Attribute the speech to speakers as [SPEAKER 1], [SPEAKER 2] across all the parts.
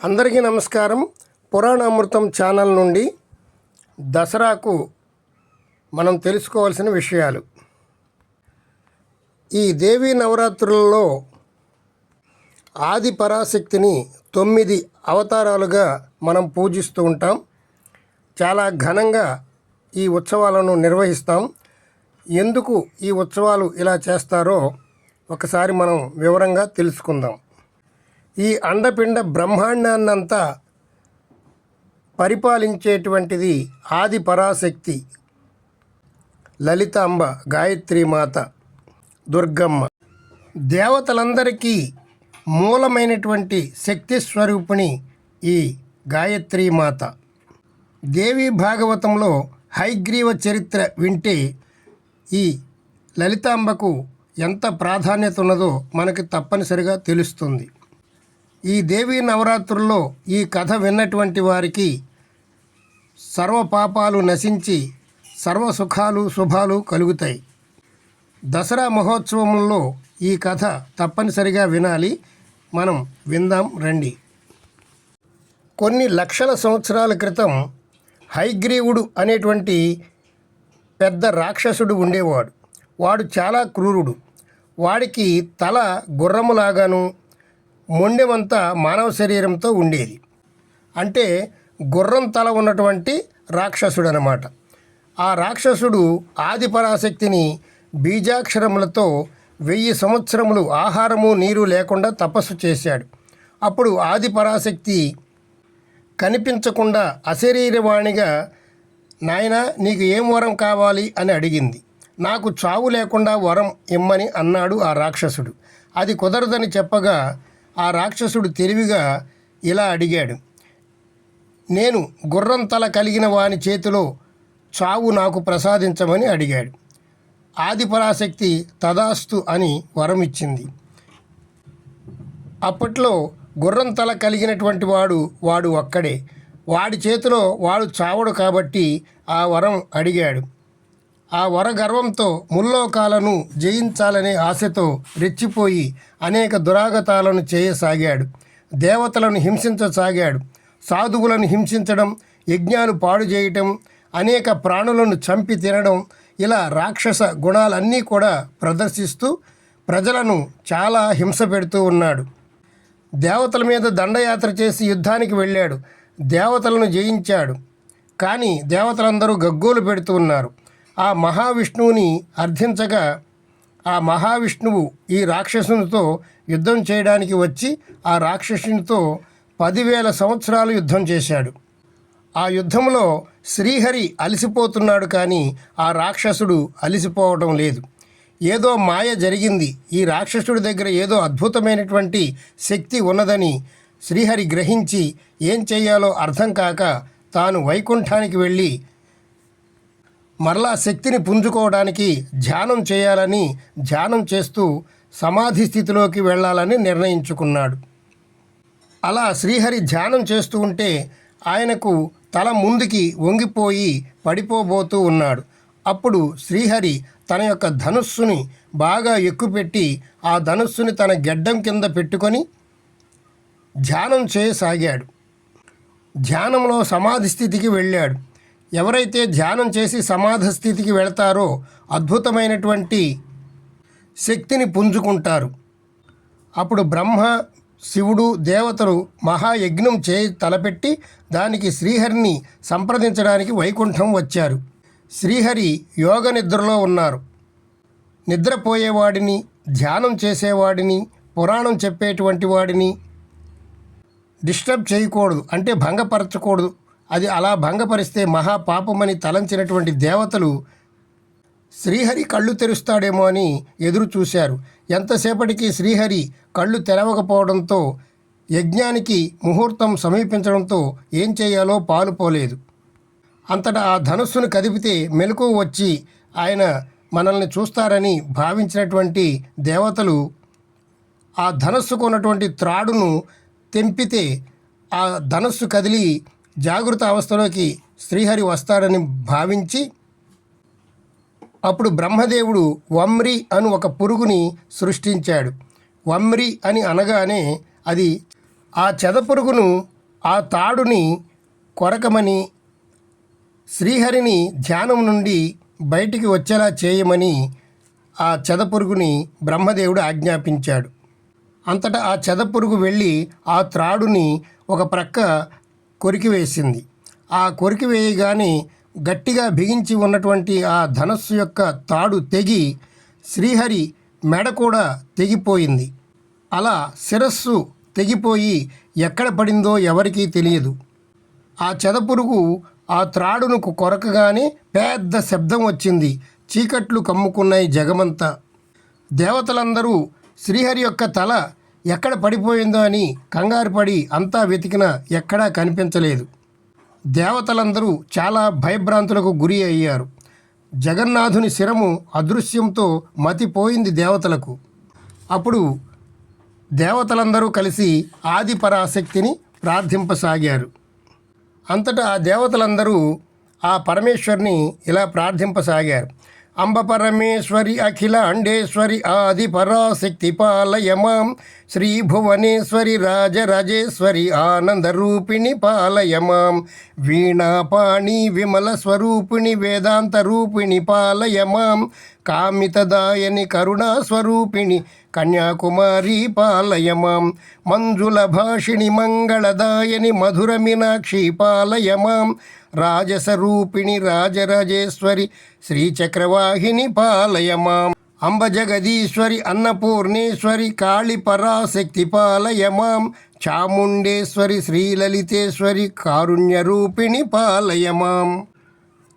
[SPEAKER 1] అందరికీ నమస్కారం. పురాణామృతం ఛానల్ నుండి దసరాకు మనం తెలుసుకోవాల్సిన విషయాలు. ఈ దేవీ నవరాత్రులలో ఆది పరాశక్తిని 9 అవతారాలుగా మనం పూజిస్తూ ఉంటాం. చాలా ఘనంగా ఈ ఉత్సవాలను నిర్వహిస్తాం. ఎందుకు ఈ ఉత్సవాలు ఇలా చేస్తారో ఒకసారి మనం వివరంగా తెలుసుకుందాం. ఈ అండపిండ బ్రహ్మాండాన్నంతా పరిపాలించేటువంటిది ఆది పరాశక్తి లలితాంబ, గాయత్రీమాత, దుర్గమ్మ. దేవతలందరికీ మూలమైనటువంటి శక్తి స్వరూపిణి ఈ గాయత్రీమాత. దేవీ భాగవతంలో హయగ్రీవ చరిత్ర వింటే ఈ లలితాంబకు ఎంత ప్రాధాన్యత ఉన్నదో మనకి తప్పనిసరిగా తెలుస్తుంది. ఈ దేవీ నవరాత్రుల్లో ఈ కథ విన్నటువంటి వారికి సర్వ పాపాలు నశించి సర్వ సుఖాలు శుభాలు కలుగుతాయి. దసరా మహోత్సవంలో ఈ కథ తప్పనిసరిగా వినాలి. మనం విందాం రండి. కొన్ని లక్షల సంవత్సరాల క్రితం హయగ్రీవుడు అనేటువంటి పెద్ద రాక్షసుడు ఉండేవాడు. వాడు చాలా క్రూరుడు. వాడికి తల గుర్రములాగాను, మొండెమంతా మానవ శరీరంతో ఉండేది. అంటే గుర్రం తల ఉన్నటువంటి రాక్షసుడు అన్నమాట. ఆ రాక్షసుడు ఆది పరాశక్తిని బీజాక్షరములతో 1000 సంవత్సరములు ఆహారము నీరు లేకుండా తపస్సు చేశాడు. అప్పుడు ఆది పరాశక్తి కనిపించకుండా అశరీరవాణిగా, నాయనా నీకు ఏం వరం కావాలి అని అడిగింది. నాకు చావు లేకుండా వరం ఇమ్మని అన్నాడు ఆ రాక్షసుడు. అది కుదరదని చెప్పగా ఆ రాక్షసుడు తెలివిగా ఇలా అడిగాడు, నేను గుర్రం తల కలిగిన వాని చేతిలో చావు నాకు ప్రసాదించమని అడిగాడు. ఆది పరాశక్తి తదాస్తు అని వరం ఇచ్చింది. అప్పట్లో గుర్రం తల కలిగినటువంటి వాడు ఒక్కడే. వాడి చేతిలో వాడు చావడు కాబట్టి ఆ వరం అడిగాడు. ఆ వర గర్వంతో ముల్లోకాలను జయించాలనే ఆశతో రెచ్చిపోయి అనేక దురాగతాలను చేయసాగాడు. దేవతలను హింసించసాగాడు. సాధువులను హింసించడం, యజ్ఞాలు పాడు చేయటం, అనేక ప్రాణులను చంపి తినడం, ఇలా రాక్షస గుణాలన్నీ కూడా ప్రదర్శిస్తూ ప్రజలను చాలా హింస పెడుతూ ఉన్నాడు. దేవతల మీద దండయాత్ర చేసి యుద్ధానికి వెళ్ళాడు. దేవతలను జయించాడు. కానీ దేవతలందరూ గగ్గోలు పెడుతూ ఉన్నారు. ఆ మహావిష్ణువుని అర్థించగా ఆ మహావిష్ణువు ఈ రాక్షసునితో యుద్ధం చేయడానికి వచ్చి ఆ రాక్షసునితో 10,000 సంవత్సరాలు యుద్ధం చేశాడు. ఆ యుద్ధంలో శ్రీహరి అలసిపోతున్నాడు, కానీ ఆ రాక్షసుడు అలసిపోవడం లేదు. ఏదో మాయ జరిగింది. ఈ రాక్షసుడి దగ్గర ఏదో అద్భుతమైనటువంటి శక్తి ఉన్నదని శ్రీహరి గ్రహించి ఏం చేయాలో అర్థం కాక తాను వైకుంఠానికి వెళ్ళి మరలా శక్తిని పుంజుకోవడానికి ధ్యానం చేయాలని ధ్యానం చేస్తూ సమాధి స్థితిలోకి వెళ్ళాలని నిర్ణయించుకున్నాడు. అలా శ్రీహరి ధ్యానం చేస్తూ ఉంటే ఆయనకు తల ముందుకి వంగిపోయి పడిపోబోతూ ఉన్నాడు. అప్పుడు శ్రీహరి తన యొక్క ధనుస్సుని బాగా ఎక్కుపెట్టి ఆ ధనుస్సుని తన గెడ్డం కింద పెట్టుకొని ధ్యానం చేయసాగాడు. ధ్యానంలో సమాధి స్థితికి వెళ్ళాడు. ఎవరైతే ధ్యానం చేసి సమాధి స్థితికి వెళతారో అద్భుతమైనటువంటి శక్తిని పుంజుకుంటారు. అప్పుడు బ్రహ్మ, శివుడు, దేవతలు మహాయజ్ఞం తలపెట్టి దానికి శ్రీహరిని సంప్రదించడానికి వైకుంఠం వచ్చారు. శ్రీహరి యోగ నిద్రలో ఉన్నారు. నిద్రపోయేవాడిని, ధ్యానం చేసేవాడిని, పురాణం చెప్పేటువంటి వాడిని డిస్టర్బ్ చేయకూడదు, అంటే భంగపరచకూడదు. అది అలా భంగపరిస్తే మహాపాపమని తలంచినటువంటి దేవతలు శ్రీహరి కళ్ళు తెరుస్తాడేమో అని ఎదురు చూశారు. ఎంతసేపటికి శ్రీహరి కళ్ళు తెరవకపోవడంతో యజ్ఞానికి ముహూర్తం సమీపించడంతో ఏం చేయాలో పాలుపోలేదు. అంతటా ఆ ధనుస్సును కదిపితే మెలకువ వచ్చి ఆయన మనల్ని చూస్తారని భావించినటువంటి దేవతలు ఆ ధనస్సుకు ఉన్నటువంటి త్రాడును తెంపితే ఆ ధనస్సు కదిలి జాగృత అవస్థలోకి శ్రీహరి వస్తాడని భావించి అప్పుడు బ్రహ్మదేవుడు వమ్రి అను ఒక పురుగుని సృష్టించాడు. వమ్రి అని అనగానే అది ఆ చెదపురుగును ఆ తాడుని కొరకమని, శ్రీహరిని ధ్యానం నుండి బయటికి వచ్చేలా చేయమని ఆ చెదపురుగుని బ్రహ్మదేవుడు ఆజ్ఞాపించాడు. అంతటా ఆ చెదపురుగు వెళ్ళి ఆ త్రాడుని ఒక ప్రక్క కొరికివేసింది. ఆ కొరికివేయగానే గట్టిగా బిగించి ఉన్నటువంటి ఆ ధనస్సు యొక్క తాడు తెగి శ్రీహరి మెడ కూడా తెగిపోయింది. అలా శిరస్సు తెగిపోయి ఎక్కడ పడిందో ఎవరికీ తెలియదు. ఆ చెదపురుగు ఆ త్రాడును కొరకగానే పెద్ద శబ్దం వచ్చింది. చీకట్లు కమ్ముకున్నాయి జగమంతా. దేవతలందరూ శ్రీహరి యొక్క తల ఎక్కడ పడిపోయిందో అని కంగారు పడి అంతా వెతికినా ఎక్కడా కనిపించలేదు. దేవతలందరూ చాలా భయభ్రాంతులకు గురి అయ్యారు. జగన్నాథుని శిరము అదృశ్యంతో మతిపోయింది దేవతలకు. అప్పుడు దేవతలందరూ కలిసి ఆది పరాశక్తిని ప్రార్థింపసాగారు. అంతటా ఆ దేవతలందరూ ఆ పరమేశ్వరిని ఇలా ప్రార్థింపసాగారు. అంబ పరమేశ్వరి అఖిల అండేశ్వరి ఆది పరాశక్తి పాలయమాం, శ్రీ భువనేశ్వరి రాజరాజేశ్వరి ఆనందరూపిణి పాలయమాం, వీణాపాణి విమల స్వరూపిణి వేదాంత రూపిణి పాలయమాం, కామితదాయని కరుణాస్వరూపిణి కన్యాకుమారి పాలయమాం, మంజుల భాషిణి మంగళదాయని మధుర మీనాక్షి పాలయమాం, రాజసరూపిణి రాజరాజేశ్వరి శ్రీచక్రవాహిని పాలయమాం, అంబ జగదీశ్వరి అన్నపూర్ణేశ్వరి కాళి పరాశక్తి పాలయమాం, చాముండేశ్వరి శ్రీలలితేశ్వరి కారుణ్యరూపిణి పాలయమాం,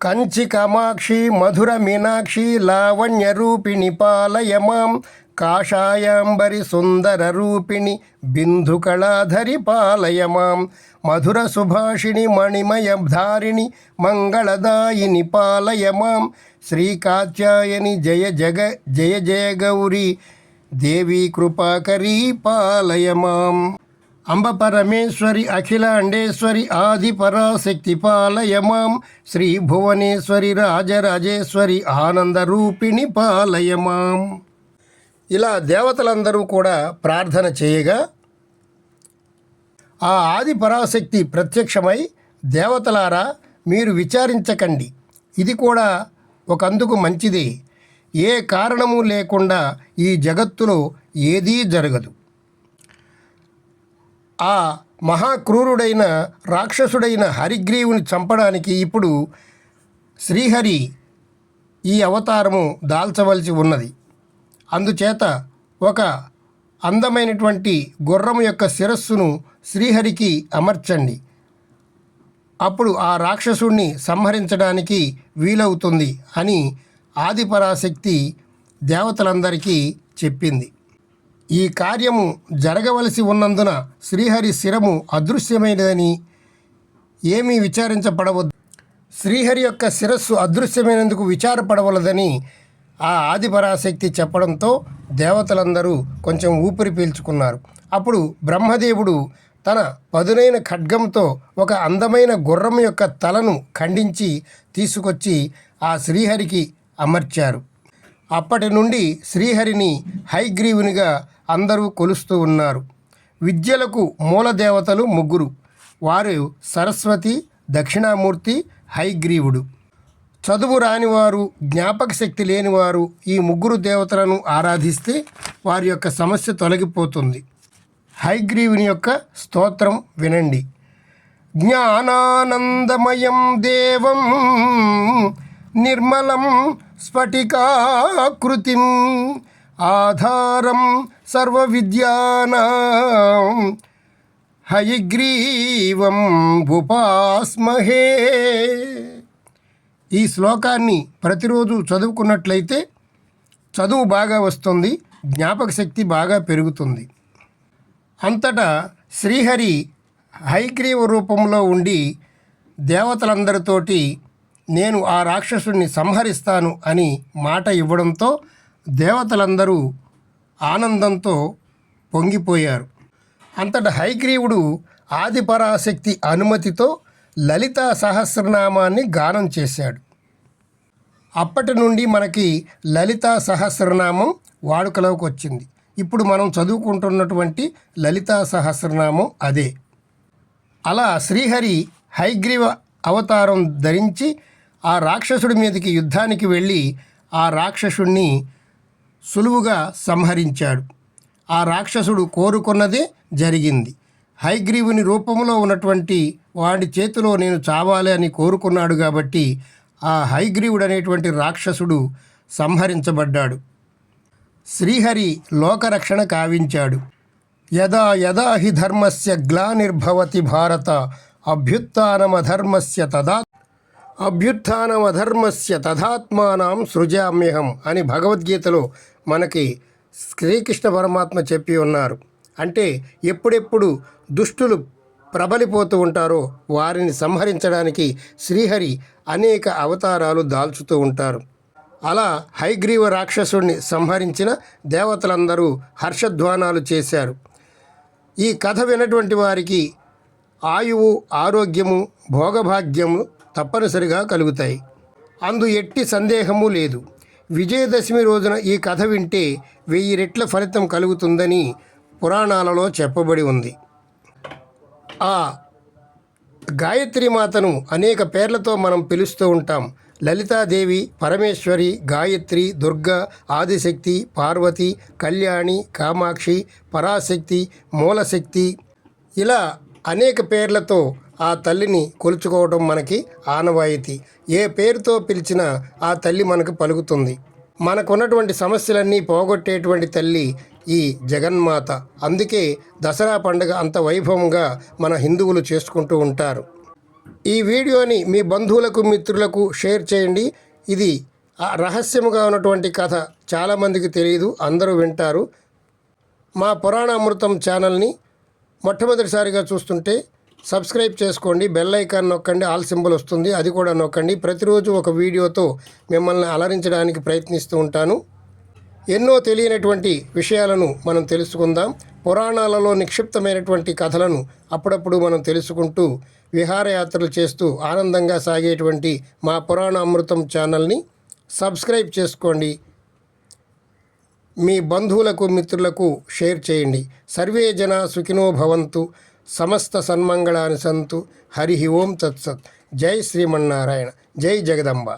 [SPEAKER 1] కంచి కామాక్షి మధుర మీనాక్షి లావణ్యరూపిణి పాలయమాం, కాషాయాంబరి సుందర రూపిణి బిందుకళాధరి పాలయమాం, మధుర సుభాషిణి మణిమయధారిణి మంగళదాయిని పాలయమాం, శ్రీకాత్యాయని జయ జయ గౌరీ దేవీ కృపాకరీ పాలయమాం, అంబ పరమేశ్వరి అఖిల అండేశ్వరి ఆది పరాశక్తి పాలయమాం, శ్రీ భువనేశ్వరి రాజరాజేశ్వరి ఆనందరూపిణి పాలయమాం. ఇలా దేవతలందరూ కూడా ప్రార్థన చేయగా ఆ ఆది పరాశక్తి ప్రత్యక్షమై, దేవతలారా మీరు విచారించకండి, ఇది కూడా ఒకందుకు మంచిదే. ఏ కారణము లేకుండా ఈ జగత్తులో ఏదీ జరగదు. ఆ మహాక్రూరుడైన రాక్షసుడైన హరిగ్రీవుని చంపడానికి ఇప్పుడు శ్రీహరి ఈ అవతారము దాల్చవలసి ఉన్నది. అందుచేత ఒక అందమైనటువంటి గుర్రం యొక్క శిరస్సును శ్రీహరికి అమర్చండి. అప్పుడు ఆ రాక్షసుణ్ణి సంహరించడానికి వీలవుతుంది అని ఆదిపరాశక్తి దేవతలందరికీ చెప్పింది. ఈ కార్యము జరగవలసి ఉన్నందున శ్రీహరి శిరము అదృశ్యమైనదని ఏమీ విచారించబడవద్దు. శ్రీహరి యొక్క శిరస్సు అదృశ్యమైనందుకు విచారపడవలదని ఆ ఆదిపరాశక్తి చెప్పడంతో దేవతలందరూ కొంచెం ఊపిరి పీల్చుకున్నారు. అప్పుడు బ్రహ్మదేవుడు తన పదునైన ఖడ్గంతో ఒక అందమైన గుర్రం యొక్క తలను ఖండించి తీసుకొచ్చి ఆ శ్రీహరికి అమర్చారు. అప్పటి నుండి శ్రీహరిని హయగ్రీవునిగా అందరూ కొలుస్తూ ఉన్నారు. విద్యలకు మూల దేవతలు ముగ్గురు. వారు సరస్వతి, దక్షిణామూర్తి, హయగ్రీవుడు. చదువు రానివారు, జ్ఞాపక శక్తి లేనివారు ఈ ముగ్గురు దేవతలను ఆరాధిస్తే వారి యొక్క సమస్య తొలగిపోతుంది. హయగ్రీవుని యొక్క స్తోత్రం వినండి. జ్ఞానానందమయం దేవం నిర్మలం స్ఫటికాకృతిం ఆధారం సర్వవిద్యానాం హయగ్రీవం ఉపాస్మహే. ఈ శ్లోకాన్ని ప్రతిరోజు చదువుకున్నట్లయితే చదువు బాగా వస్తుంది, జ్ఞాపక శక్తి బాగా పెరుగుతుంది. అంతటా శ్రీహరి హయగ్రీవ రూపంలో ఉండి దేవతలందరితోటి నేను ఆ రాక్షసుడిని సంహరిస్తాను అని మాట ఇవ్వడంతో దేవతలందరూ ఆనందంతో పొంగిపోయారు. అంతటా హయగ్రీవుడు ఆదిపరాశక్తి అనుమతితో లలితా సహస్రనామాన్ని గానం చేశాడు. అప్పటి నుండి మనకి లలితా సహస్రనామం వాడుకలోకి వచ్చింది. ఇప్పుడు మనం చదువుకుంటున్నటువంటి లలితా సహస్రనామం అదే. అలా శ్రీహరి హయగ్రీవ అవతారం ధరించి ఆ రాక్షసుడి మీదకి యుద్ధానికి వెళ్ళి ఆ రాక్షసుడిని సులువుగా సంహరించాడు. ఆ రాక్షసుడు కోరుకున్నదే జరిగింది. హయగ్రీవుని రూపంలో ఉన్నటువంటి వాడి చేతిలో నేను చావాలి అని కోరుకున్నాడు కాబట్టి ఆ హయగ్రీవుడు అనేటువంటి రాక్షసుడు సంహరించబడ్డాడు. శ్రీహరి లోకరక్షణ కావించాడు. యదా యదా హి ధర్మస్య గ్లానిర్భవతి భారత అభ్యుత్థానమధర్మస్య తథాత్మానం సృజామ్యహం అని భగవద్గీతలో మనకి శ్రీకృష్ణ పరమాత్మ చెప్పి ఉన్నారు. అంటే ఎప్పుడెప్పుడు దుష్టులు ప్రబలిపోతూ ఉంటారో వారిని సంహరించడానికి శ్రీహరి అనేక అవతారాలు దాల్చుతూ ఉంటారు. అలా హయగ్రీవ రాక్షసుడిని సంహరించిన దేవతలందరూ హర్షధ్వానాలు చేశారు. ఈ కథ వినటువంటి వారికి ఆయువు, ఆరోగ్యము, భోగభాగ్యము తప్పనిసరిగా కలుగుతాయి. అందు ఎట్టి సందేహము లేదు. విజయదశమి రోజున ఈ కథ వింటే 1000 రెట్ల ఫలితం కలుగుతుందని పురాణాలలో చెప్పబడి ఉంది. ఆ గాయత్రి మాతను అనేక పేర్లతో మనం పిలుస్తూ ఉంటాం. లలితాదేవి, పరమేశ్వరి, గాయత్రి, దుర్గా, ఆదిశక్తి, పార్వతి, కళ్యాణి, కామాక్షి, పరాశక్తి, మూలశక్తి, ఇలా అనేక పేర్లతో ఆ తల్లిని కొలుచుకోవడం మనకి ఆనవాయితీ. ఏ పేరుతో పిలిచినా ఆ తల్లి మనకు పలుకుతుంది. మనకున్నటువంటి సమస్యలన్నీ పోగొట్టేటువంటి తల్లి ఈ జగన్మాత. అందుకే దసరా పండుగ అంత వైభవంగా మన హిందువులు చేసుకుంటూ ఉంటారు. ఈ వీడియోని మీ బంధువులకు, మిత్రులకు షేర్ చేయండి. ఇది రహస్యముగా ఉన్నటువంటి కథ చాలామందికి తెలియదు, అందరూ వింటారు. మా పురాణామృతం ఛానల్ని మొట్టమొదటిసారిగా చూస్తుంటే సబ్స్క్రైబ్ చేసుకోండి, బెల్ ఐకాన్ నొక్కండి, ఆల్ సింబల్ వస్తుంది, అది కూడా నొక్కండి. ప్రతిరోజు ఒక వీడియోతో మిమ్మల్ని అలరించడానికి ప్రయత్నిస్తూ ఉంటాను. ఎన్నో తెలియనటువంటి విషయాలను మనం తెలుసుకుందాం. పురాణాలలో నిక్షిప్తమైనటువంటి కథలను అప్పుడప్పుడు మనం తెలుసుకుంటూ విహారయాత్రలు చేస్తూ ఆనందంగా సాగేటువంటి మా పురాణ అమృతం ఛానల్ని సబ్స్క్రైబ్ చేసుకోండి. మీ బంధువులకు, మిత్రులకు షేర్ చేయండి. సర్వే జనా సుఖినో భవంతు, సమస్త సన్మంగళాని సంతు. హరి ఓం తత్సత్. జై శ్రీమన్నారాయణ. జై జగదంబ.